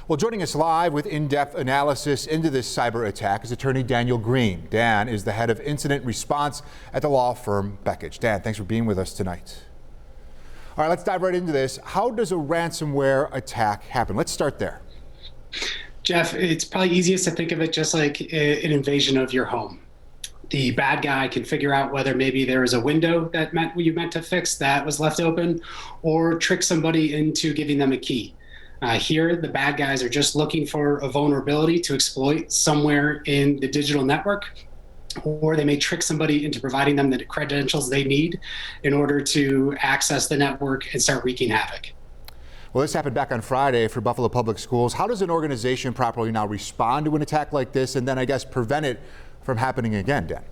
Well, joining us live with in-depth analysis into this cyber attack is Attorney Daniel Greene. Dan is the head of incident response at the law firm Beckich. Dan, thanks for being with us tonight. All right, let's dive right into this. How does a ransomware attack happen? Let's start there. Jeff, it's probably easiest to think of it just like an invasion of your home. The bad guy can figure out whether maybe there was a window that you meant to fix that was left open, or trick somebody into giving them a key. Here, the bad guys are just looking for a vulnerability to exploit somewhere in the digital network, or they may trick somebody into providing them the credentials they need in order to access the network and start wreaking havoc. Well, this happened back on Friday for Buffalo Public Schools. How does an organization properly now respond to an attack like this and then, I guess, prevent it from happening again, Dan?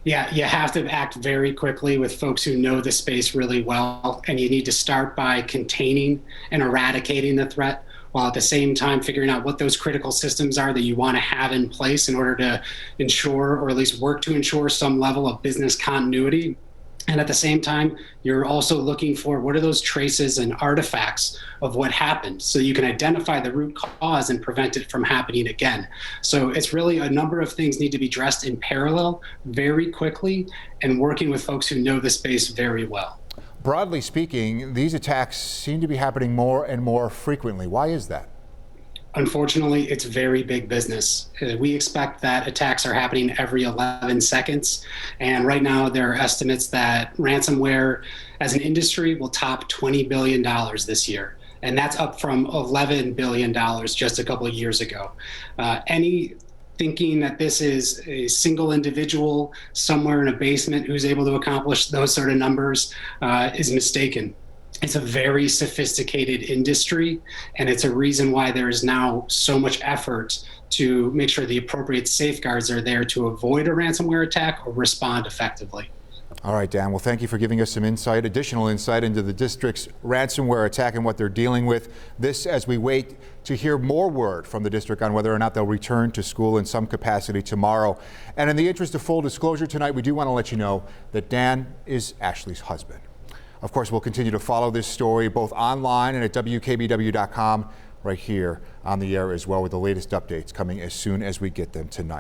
Yeah, you have to act very quickly with folks who know the space really well, and you need to start by containing and eradicating the threat, while at the same time figuring out what those critical systems are that you want to have in place in order to ensure, or at least work to ensure, some level of business continuity. And at the same time, you're also looking for what are those traces and artifacts of what happened, so you can identify the root cause and prevent it from happening again. So it's really a number of things need to be addressed in parallel very quickly, and working with folks who know the space very well. Broadly speaking, these attacks seem to be happening more and more frequently. Why is that? Unfortunately, it's very big business. We expect that attacks are happening every 11 seconds. And right now, there are estimates that ransomware as an industry will top $20 billion this year. And that's up from $11 billion just a couple of years ago. Any thinking that this is a single individual somewhere in a basement who's able to accomplish those sort of numbers is mistaken. It's a very sophisticated industry, and it's a reason why there is now so much effort to make sure the appropriate safeguards are there to avoid a ransomware attack or respond effectively. All right, Dan. Well, thank you for giving us some additional insight into the district's ransomware attack and what they're dealing with. This as we wait to hear more word from the district on whether or not they'll return to school in some capacity tomorrow. And in the interest of full disclosure tonight, we do want to let you know that Dan is Ashley's husband. Of course, we'll continue to follow this story both online and at WKBW.com right here on the air as well, with the latest updates coming as soon as we get them tonight.